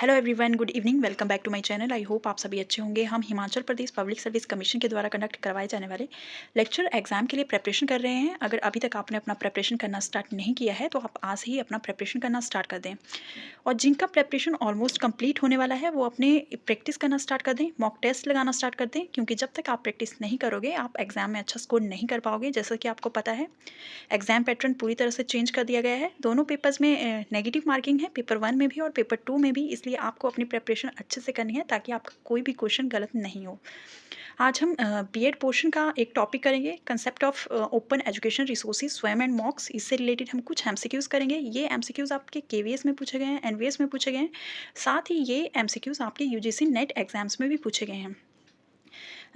Hello everyone, good evening. Welcome back to my channel. I hope आप सभी अच्छे होंगे। हम Himachal Pradesh public service commission के द्वारा कंडक्ट करवाए जाने वाले लेक्चर एग्जाम के लिए प्रिपरेशन कर रहे हैं। अगर अभी तक आपने अपना प्रिपरेशन करना स्टार्ट नहीं किया है तो आप आज ही अपना प्रिपरेशन करना स्टार्ट कर दें। और जिनका प्रिपरेशन ऑलमोस्ट कंप्लीट होने वाला है वो अपने प्रैक्टिस करना स्टार्ट कर दें, मॉक टेस्ट लगाना स्टार्ट कर दें, क्योंकि जब तक आप प्रैक्टिस नहीं करोगे आप एग्जाम में अच्छा स्कोर नहीं कर पाओगे। जैसा कि आपको पता है, एग्जाम पैटर्न पूरी तरह से चेंज कर दिया गया है। दोनों पेपर्स में नेगेटिव मार्किंग है, पेपर 1 में भी और पेपर 2 में भी। इसलिए आपको अपनी प्रिपरेशन अच्छे से करनी है ताकि आपका कोई भी क्वेश्चन गलत नहीं हो। आज हम बीएड पोर्शन का एक टॉपिक करेंगे, concept of open education resources स्वयं एंड मॉक्स। इससे रिलेटेड हम कुछ एमसीक्यूज करेंगे। ये एमसीक्यूज आपके केवीएस में पूछे गए हैं, एनवीएस में पूछे गए हैं। साथ ही ये एमसीक्यूज आपके यूजीसी नेट एग्जाम्स में भी पूछे गए हैं।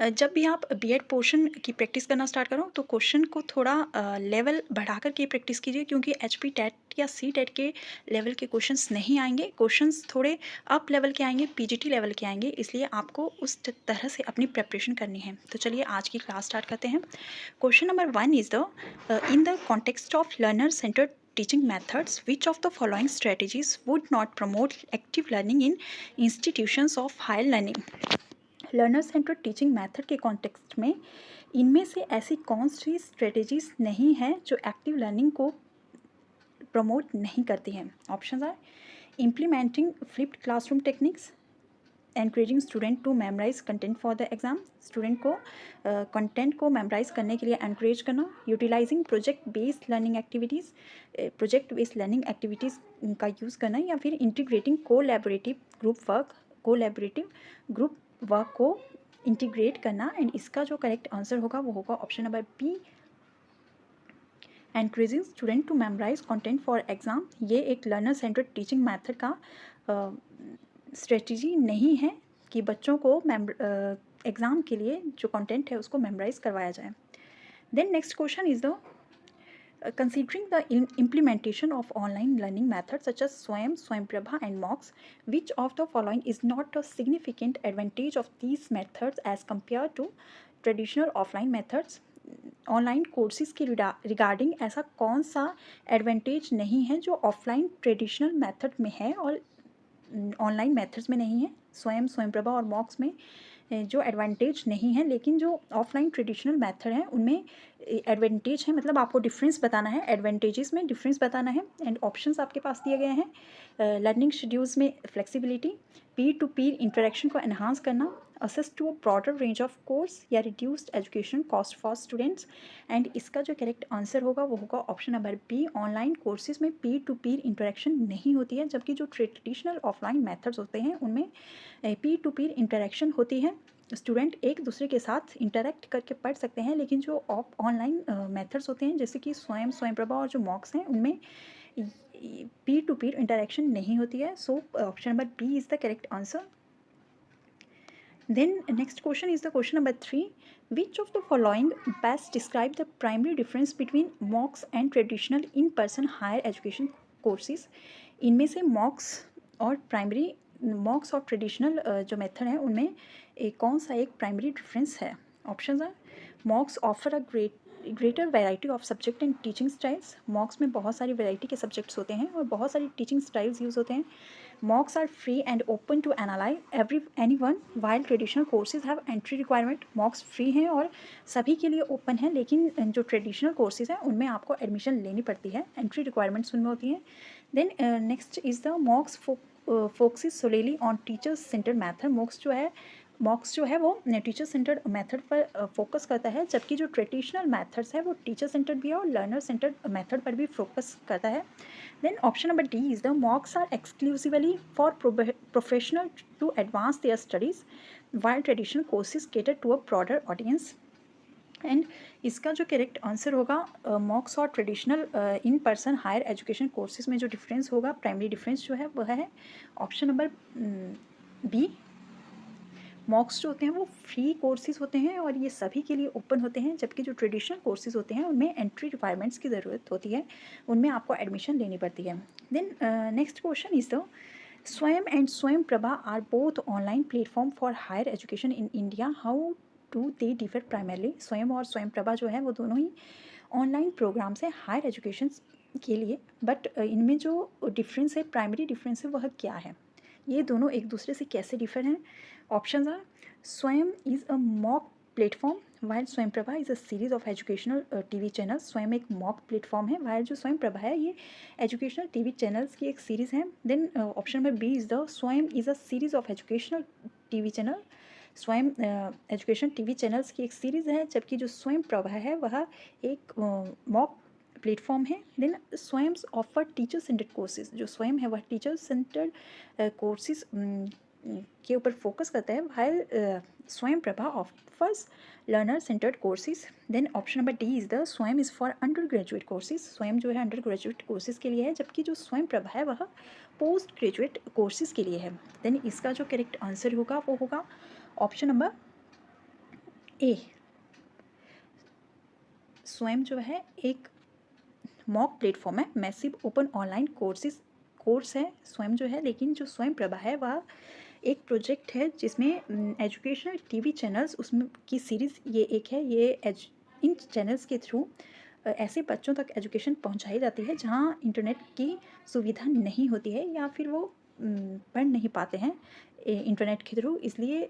जब भी आप बीएड पोर्शन की प्रैक्टिस करना स्टार्ट करो तो क्वेश्चन को थोड़ा लेवल बढ़ा कर के प्रैक्टिस कीजिए, क्योंकि एचपी टेट या सी टेट के लेवल के क्वेश्चंस नहीं आएंगे। क्वेश्चंस थोड़े अप लेवल के आएंगे, पीजीटी लेवल के आएंगे। इसलिए आपको उस तरह से अपनी प्रिपरेशन करनी है। तो चलिए आज की क्लास स्टार्ट करते हैं। Question number 1 is the in the context of learner centred teaching methods, which of the following strategies would not promote active learning in institutions of higher learning? Learner centred teaching method के context में इनमें से ऐसी कौन सी strategies नहीं है जो active learning को प्रमोट नहीं करती हैं? Options are implementing flipped classroom techniques, encouraging student to memorise content for the exam, student को कंटेंट को मेमोराइज करने के लिए एनकरेज करना, utilising project based learning activities, project based learning activities का यूज़ करना, या फिर इंटीग्रेटिंग कोलैबोरेटिव ग्रुप वर्क को इंटीग्रेट करना। एंड इसका जो करेक्ट आंसर होगा वो होगा option number B, encouraging student to memorise content for exam. ये एक लर्नर सेंट्रेड टीचिंग मेथड का स्ट्रेटजी नहीं है कि बच्चों को एग्ज़ाम के लिए जो कंटेंट है उसको मेमोराइज करवाया जाए। Then next question is the considering the implementation of online learning methods such as Swayamprabha and MOOCs, which of the following is not a significant advantage of these methods as compared to traditional offline methods? Online courses के regarding ऐसा कौन सा advantage नहीं है जो offline traditional method में है और ऑनलाइन मेथड्स में नहीं है? स्वयंप्रभा और मॉक्स में जो एडवांटेज नहीं है, लेकिन जो ऑफलाइन ट्रेडिशनल मेथड है उनमें एडवांटेज है। मतलब आपको डिफरेंस बताना है, एडवांटेजेस में डिफरेंस बताना है। एंड ऑप्शंस आपके पास दिए गए हैं। लर्निंग शेड्यूल्स में flexibility, peer to peer interaction को एनहांस करना, access to a broader range of course, या reduced education cost for students. And इसका जो करेक्ट आंसर होगा वो होगा option number B, online courses में पीर टू पीर इंटरेक्शन नहीं होती है, जबकि जो ट्रेडिशनल ऑफलाइन मेथड्स होते हैं उनमें पीर टू पीर इंटरेक्शन होती है। स्टूडेंट एक दूसरे के साथ इंटरेक्ट करके पढ़ सकते हैं, लेकिन जो ऑनलाइन मेथड्स होते हैं जैसे कि स्वयंप्रभा और जो मॉक्स हैं उनमें पीर टू पीर इंटरेक्शन नहीं होती है। So option number B is the correct answer. Then next question is the question number 3. Which of the following best describe the primary difference between MOOCs and traditional in-person higher education courses? इनमें से मॉक्स और traditional जो method है उनमें कौन सा एक primary difference है? ऑप्शंस हैं मॉक्स offer a greater variety of subject and teaching styles. मॉक्स में बहुत सारी वैरायटी के सब्जेक्ट्स होते हैं और बहुत सारी टीचिंग स्टाइल्स यूज़ होते हैं। MOOCs are free and open to analyse anyone while traditional courses have entry requirement. MOOCs free हैं और सभी के लिए ओपन है, लेकिन जो ट्रेडिशनल कोर्सेज हैं उनमें आपको एडमिशन लेनी पड़ती है, एंट्री रिक्वायरमेंट्स उनमें होती हैं। Then next is the MOOCs focuses solely on teachers centred method. MOOCs जो है वो टीचर सेंटर्ड मेथड पर फोकस करता है, जबकि जो ट्रेडिशनल मेथड्स है वो टीचर सेंटर्ड भी है और लर्नर सेंटर्ड मेथड पर भी फोकस करता है। Then option number D is the MOOCs are exclusively for professional to advance their studies while traditional courses cater to a broader audience. And इसका जो करेक्ट आंसर होगा मॉक्स और traditional in person higher education courses में जो difference होगा, primary difference जो है वह है ऑप्शन नंबर बी। मॉक्स जो होते हैं वो फ्री कोर्सेज होते हैं और ये सभी के लिए ओपन होते हैं, जबकि जो ट्रेडिशनल कोर्सेज होते हैं उनमें एंट्री रिक्वायरमेंट्स की ज़रूरत होती है, उनमें आपको एडमिशन लेनी पड़ती है। Then next question is the Swayam and Swayamprabha are both online platform for higher education in India, how to they differ primarily? Swayam और स्वयंप्रभा जो है वो दोनों ही ऑनलाइन प्रोग्राम्स हैं हायर एजुकेशन के लिए, बट इनमें जो डिफरेंस है, प्राइमरी डिफरेंस है, वह क्या है? ये दोनों एक दूसरे से कैसे डिफर हैं? Options are Swayam is a MOOC platform while Swayam Prabha is a series of educational TV channels. Swayam एक मॉक प्लेटफॉर्म है, वाइल जो स्वयं प्रभा है ये एजुकेशनल टीवी चैनल्स की एक सीरीज़ है। Then option number B is the Swayam is a series of educational TV channel. Swayam education TV channels की एक सीरीज़ है, जबकि जो स्वयं प्रभा है वह एक मॉक प्लेटफॉर्म है। देन स्वयं ऑफर टीचर सेंटर्ड कोर्सेज, जो स्वयं है वह टीचर सेंटर्ड कोर्सेज के ऊपर फोकस करता है, while Swayam Prabha offers learner centred courses. Then option number D is the Swayam is for undergraduate courses. Swayam जो है अंडर ग्रेजुएट कोर्सेज के लिए है, जबकि जो स्वयं प्रभा है वह पोस्ट ग्रेजुएट कोर्सेज के लिए है। देन इसका जो करेक्ट आंसर होगा वो होगा ऑप्शन नंबर ए। स्वयं जो है एक मॉक प्लेटफॉर्म है, मैसिव ओपन ऑनलाइन कोर्स है स्वयं जो है, लेकिन जो स्वयं प्रभा है वह एक प्रोजेक्ट है जिसमें एजुकेशनल टीवी चैनल्स उसमें की सीरीज़ ये एक है। ये इन चैनल्स के थ्रू ऐसे बच्चों तक एजुकेशन पहुंचाई जाती है जहां इंटरनेट की सुविधा नहीं होती है या फिर वो पढ़ नहीं पाते हैं इंटरनेट के थ्रू, इसलिए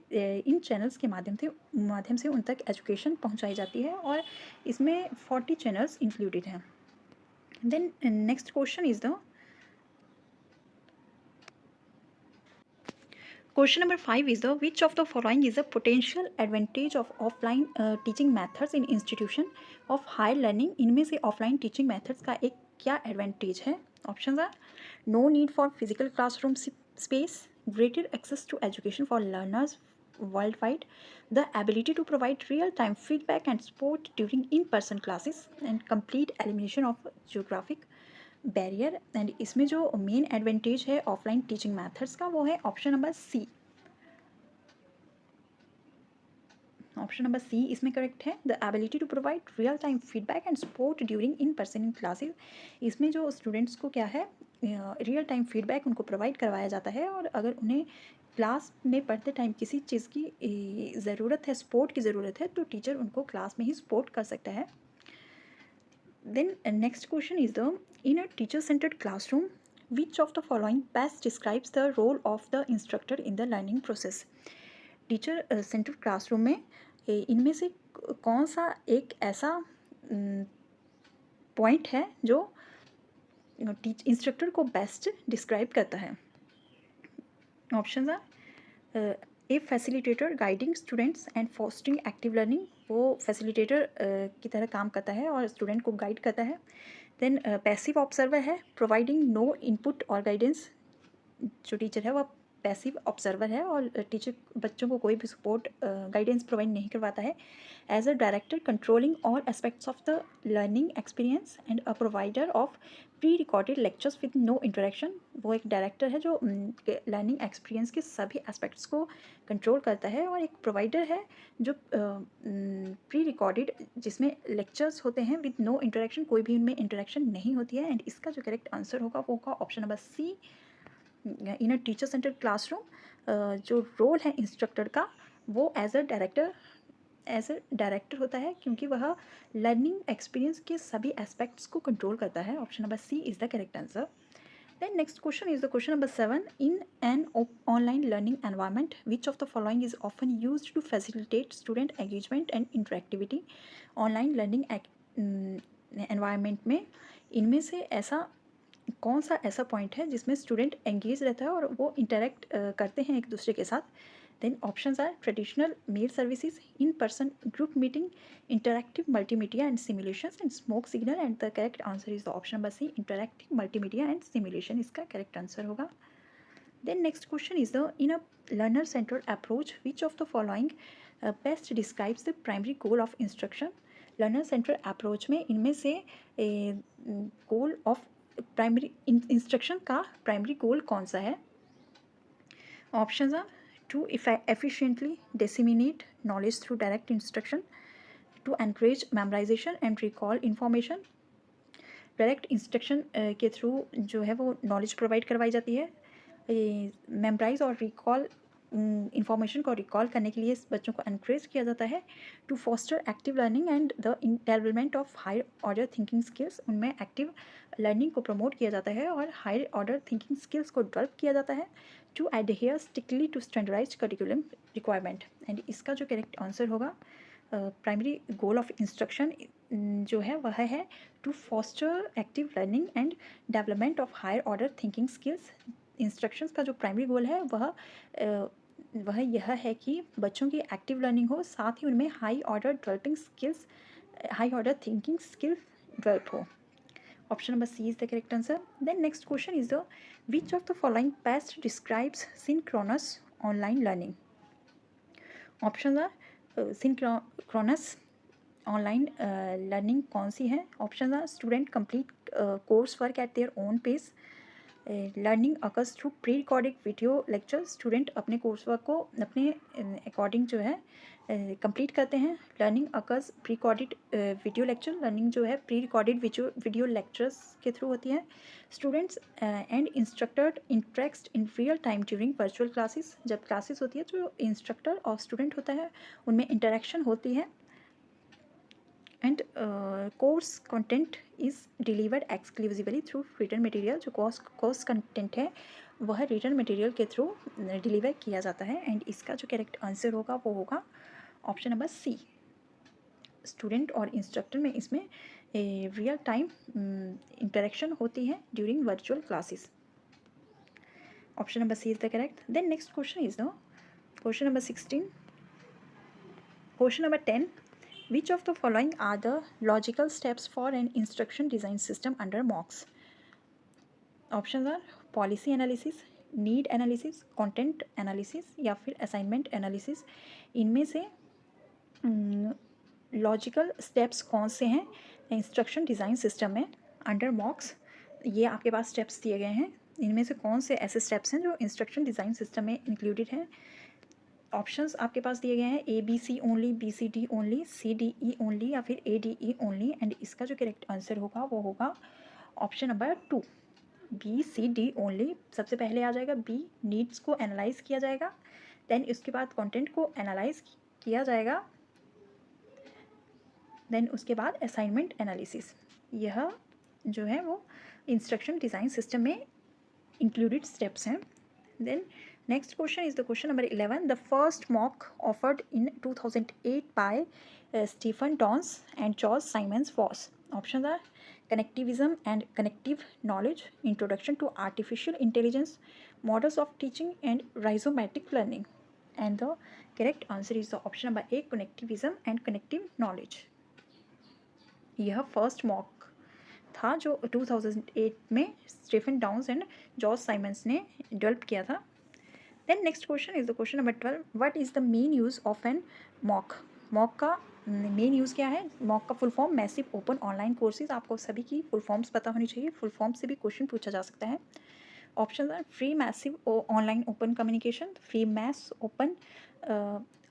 इन चैनल्स के माध्यम से उन तक एजुकेशन पहुंचाई जाती है और इसमें 40 चैनल्स इंक्लूडेड हैं। Then next question is the Question number 5 is the which of the following is a potential advantage of offline teaching methods in institution of higher learning? इनमें से offline teaching methods का एक क्या advantage है? Options are no need for physical classroom space, greater access to education for learners worldwide, the ability to provide real-time feedback and support during in-person classes, and complete elimination of geographic barrier. And इसमें जो main advantage है offline teaching methods का वो है option number C. Option number C इसमें correct है, the ability to provide real time feedback and support during in person in classes. इसमें जो स्टूडेंट्स को क्या है रियल टाइम फीडबैक उनको प्रोवाइड करवाया जाता है, और अगर उन्हें क्लास में पढ़ते टाइम किसी चीज़ की ज़रूरत है, सपोर्ट की ज़रूरत है, तो टीचर उनको क्लास में ही सपोर्ट कर सकता है। Then next question is the in a teacher centered classroom which of the following best describes the role of the instructor in the learning process? Teacher central classroom में इनमें से कौन सा एक ऐसा पॉइंट है जो इंस्ट्रक्टर को बेस्ट डिस्क्राइब करता है? Options are a facilitator guiding students and fostering active learning, वो फैसिलिटेटर की तरह काम करता है और स्टूडेंट को गाइड करता है। देन पैसिव ऑब्जर्वर है, प्रोवाइडिंग नो इनपुट और गाइडेंस, जो टीचर है वह पैसिव ऑब्जर्वर है और टीचर बच्चों को कोई भी सपोर्ट गाइडेंस प्रोवाइड नहीं करवाता है। As a director controlling all aspects of the learning experience and a provider of pre recorded lectures with no interaction, वो एक डायरेक्टर है जो लर्निंग एक्सपीरियंस के सभी एस्पेक्ट्स को कंट्रोल करता है, और एक प्रोवाइडर है जो प्री रिकॉर्डेड जिसमें लेक्चर्स होते हैं विद नो इंटरेक्शन, कोई भी उनमें इंटरेक्शन नहीं होती है। एंड इसका जो करेक्ट आंसर होगा वो होगा option number C. In a teacher centred classroom जो रोल है इंस्ट्रक्टर का वो एज अ डायरेक्टर होता है, क्योंकि वह लर्निंग एक्सपीरियंस के सभी एस्पेक्ट्स को कंट्रोल करता है। Option number C is the correct answer. Then next question is the question number 7. In an online learning environment, which of the following is often used to facilitate student engagement and interactivity? Online learning environment में इनमें से ऐसा कौन सा ऐसा point है जिसमें student engage रहता है और वो इंटरेक्ट करते हैं एक दूसरे के साथ? Then options are traditional mail services, in person group meeting, interactive multimedia and simulations, and smoke signal. And the correct answer is the option number C, interactive multimedia and simulation इसका correct answer होगा। Then next question is the in a learner centred approach which of the following best describes the primary goal of instruction? Learner centred approach में इनमें से goal of primary instruction का primary goal कौन सा है? Options are to efficiently disseminate knowledge through direct instruction, to encourage memorization and recall information। Direct instruction के through जो है वो नॉलेज प्रोवाइड करवाई जाती है, मेमोराइज और रिकॉल इंफॉर्मेशन को रिकॉल करने के लिए बच्चों को एनकरेज किया जाता है। To foster active learning and the development of higher order thinking skills, उनमें एक्टिव लर्निंग को प्रमोट किया जाता है और हायर ऑर्डर थिंकिंग स्किल्स को डेवलप किया जाता है। To adhere strictly to standardised curriculum requirement, and इसका जो करेक्ट आंसर होगा प्राइमरी गोल ऑफ इंस्ट्रक्शन जो है वह है to foster active learning and development of higher order thinking skills. Instructions का जो प्राइमरी गोल है वह यह है कि बच्चों की एक्टिव लर्निंग हो, साथ ही उनमें high order developing skills, high order thinking skills develop हो। Option number C is the correct answer. Then next question is the which of the following best describes synchronous online learning. Option are synchronous online learning कौन सी है। Option are student complete course work at their own pace, learning occurs through pre recorded video lecture, student अपने course work को अपने according जो है complete करते हैं। Learning occurs pre recorded video lecture, learning जो है प्री रिकॉर्डेड वीडियो लेक्चर्स के थ्रू होती है। Students and instructor interact in real time during virtual classes, जब क्लासेस होती है जो इंस्ट्रक्टर और स्टूडेंट होता है उनमें इंटरेक्शन होती है। And course content is delivered exclusively through written material, जो कोर्स कंटेंट है वह रिटन मटेरियल के थ्रू डिलीवर किया जाता है। एंड इसका जो करेक्ट आंसर होगा वो होगा ऑप्शन नंबर सी, स्टूडेंट और इंस्ट्रक्टर में इसमें रियल टाइम इंटरेक्शन होती है during virtual classes. Option number C is the correct. Then next question is the question number 16। Question number 10, which of the following are the logical steps for an instruction design system under MOOCs? Options are policy analysis, need analysis, content analysis या फिर assignment analysis। इनमें से logical steps कौन से हैं instruction design system में under MOOCs? ये आपके पास स्टेप्स दिए गए हैं, इनमें से कौन से ऐसे स्टेप्स हैं जो इंस्ट्रक्शन डिज़ाइन सिस्टम में इंक्लूडेड हैं। ऑप्शंस आपके पास दिए गए हैं ABC only, BCD only, CDE only या फिर ADE ओनली। एंड इसका जो करेक्ट आंसर होगा वो होगा ऑप्शन नंबर 2, BCD ओनली। सबसे पहले आ जाएगा B, नीड्स को एनालाइज किया जाएगा, देन उसके बाद कंटेंट को एनालाइज किया जाएगा, देन उसके बाद असाइनमेंट एनालिसिस। यह जो है वो इंस्ट्रक्शन डिज़ाइन सिस्टम में इंक्लूडेड स्टेप्स हैं। Then next question is the question number 11. The first MOOC offered in 2008 by Stephen Dons and George Simons was. Options are connectivism and connective knowledge, introduction to artificial intelligence, models of teaching and rhizomatic learning. And the correct answer is the option number A, connectivism and connective knowledge. यह first MOOC था जो 2008 में Stephen Downes and George Siemens ने develop किया था। Then next question is the question number 12, what is the main use of an MOOC. MOOC का main use क्या है। मॉक का full form massive open online courses, आपको सभी की फुल फॉर्म्स पता होनी चाहिए, फुल फॉर्म से भी क्वेश्चन पूछा जा सकता है। Option are free massive online open communication, free mass open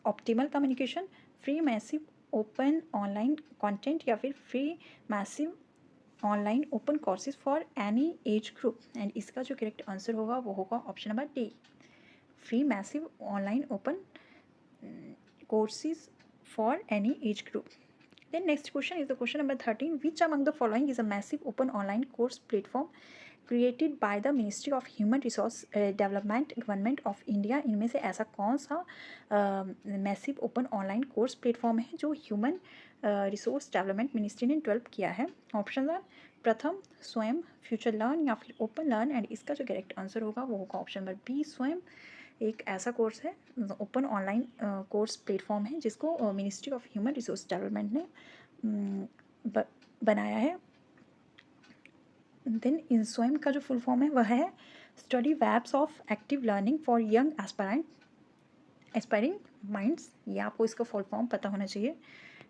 optimal communication, free massive open online content या फिर free massive online open courses for any age group. And इसका जो करेक्ट आंसर होगा वो होगा option number D, free massive online open courses for any age group. Then next question is the question number 13. Which among the following is a massive open online course platform created by the Ministry of Human Resource Development, Government of India? इनमें से ऐसा कौन सा massive open online course platform है जो human resource development ministry ने develop किया है। ऑप्शन आर प्रथम, स्वयं, फ्यूचर लर्न या फिर ओपन लर्न। एंड इसका जो करेक्ट आंसर होगा वो होगा ऑप्शन नंबर बी, स्वयं। एक ऐसा कोर्स है, ओपन ऑनलाइन कोर्स प्लेटफॉर्म है जिसको ministry of human resource development ने बनाया है। देन इन स्वयं का जो फुल फॉर्म है वह है study webs of active learning for young aspiring minds. ये आपको इसका फुल फॉर्म पता होना चाहिए।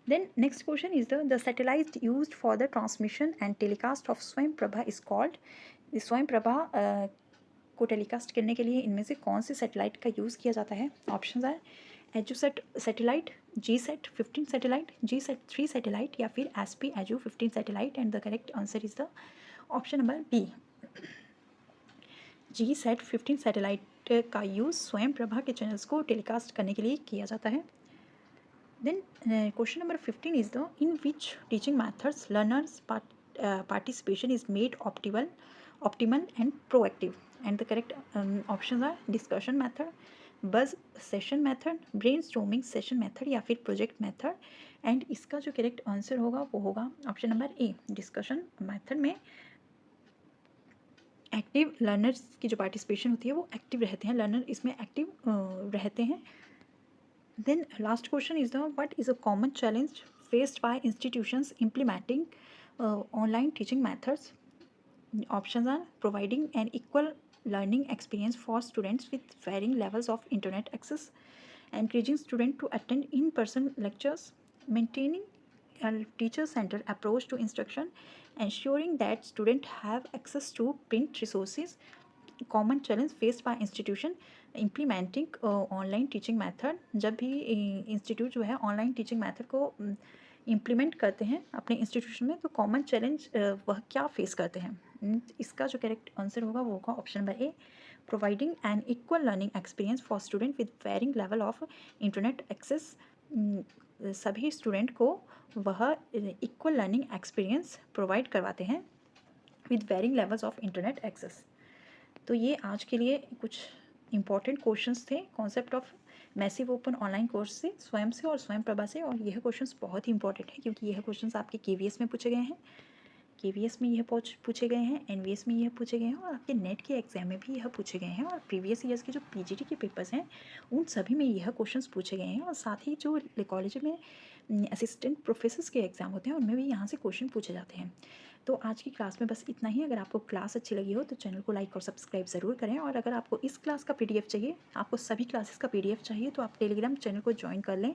Then next question is the satellite used for the transmission and telecast of Swayam Prabha is called. स्वयं प्रभा को टेलीकास्ट करने के लिए इनमें से कौन से सैटेलाइट का यूज़ किया जाता है। Option are EDUSAT satellite, GSAT 15 satellite, GSAT 3 satellite या फिर SP edu 15 satellite. And the correct answer is the option number B, GSAT 15 satellite project का यूज़ स्वयं प्रभा के चैनल्स को टेलीकास्ट करने के लिए किया जाता है। Then question number 15 is the in which teaching methods learners participation is made optimal and proactive, and the correct options are discussion method, buzz session method, brainstorming session method या फिर project method। And इसका जो correct answer होगा वो होगा option number ए, discussion method में active learners की जो पार्टिसिपेशन होती है वो एक्टिव रहते हैं, लर्नर इसमें एक्टिव रहते हैं। Then last question is the what is a common challenge faced by institutions implementing online teaching methods? Options are providing an equal learning experience for students with varying levels of internet access, encouraging students to attend in-person lectures, maintaining a teacher-centered approach to instruction, ensuring that students have access to print resources। Common challenge faced by institution implementing online teaching method, जब भी institute जो है online teaching method को implement करते हैं अपने institution में, तो कॉमन चैलेंज वह क्या फेस करते हैं। इसका जो करेक्ट आंसर होगा वो होगा option number A, providing an equal learning experience for student with varying level of internet access. सभी स्टूडेंट को वह इक्वल लर्निंग एक्सपीरियंस प्रोवाइड करवाते हैं with varying levels of internet access. तो ये आज के लिए कुछ इम्पॉर्टेंट क्वेश्चंस थे concept of massive open online course से, स्वयं से और स्वयं प्रभा से। और यह क्वेश्चंस बहुत ही इंपॉर्टेंट है क्योंकि यह क्वेश्चंस आपके केवीएस में पूछे गए हैं, केवीएस में यह पूछे गए हैं, एनवीएस में यह पूछे गए हैं, और आपके नेट के एग्जाम में भी यह पूछे गए हैं। और प्रीवियस ईयर्स के जो पीजीटी के पेपर्स हैं उन सभी में यह क्वेश्चंस पूछे गए हैं। और साथ ही जो कॉलेज में असिस्टेंट प्रोफेसर्स के एग्ज़ाम होते हैं उनमें भी यहाँ से क्वेश्चन पूछे जाते हैं। तो आज की क्लास में बस इतना ही। अगर आपको क्लास अच्छी लगी हो तो चैनल को लाइक और सब्सक्राइब ज़रूर करें। और अगर आपको इस क्लास का पीडीएफ चाहिए, आपको सभी क्लासेस का पीडीएफ चाहिए, तो आप टेलीग्राम चैनल को ज्वाइन कर लें।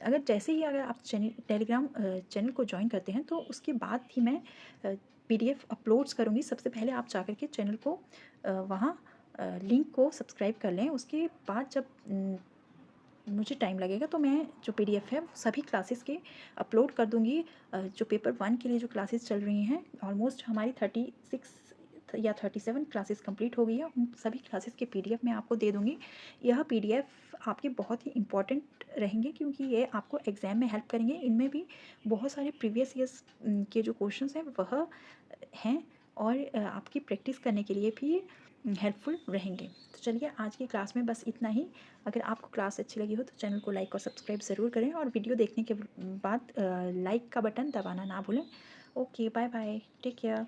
अगर आप टेलीग्राम चैनल को ज्वाइन करते हैं तो उसके बाद ही मैं पीडीएफ अपलोड्स करूँगी। सबसे पहले आप जाकर के चैनल को वहाँ लिंक को सब्सक्राइब कर लें। उसके बाद जब मुझे टाइम लगेगा तो मैं जो पीडीएफ है वो सभी क्लासेस के अपलोड कर दूँगी। जो पेपर 1 के लिए जो क्लासेस चल रही हैं, ऑलमोस्ट हमारी 36 या 37 क्लासेस कंप्लीट हो गई है, उन सभी क्लासेस के पीडीएफ मैं आपको दे दूँगी। यह पीडीएफ आपके बहुत ही इंपॉर्टेंट रहेंगे क्योंकि ये आपको एग्ज़ाम में हेल्प करेंगे। इनमें भी बहुत सारे प्रीवियस ईयर्स के जो क्वेश्चंस हैं वह हैं, और आपकी प्रैक्टिस करने के लिए भी हेल्पफुल रहेंगे। तो चलिए आज की क्लास में बस इतना ही। अगर आपको क्लास अच्छी लगी हो तो चैनल को लाइक और सब्सक्राइब ज़रूर करें, और वीडियो देखने के बाद लाइक का बटन दबाना ना भूलें। Okay, bye bye, take care.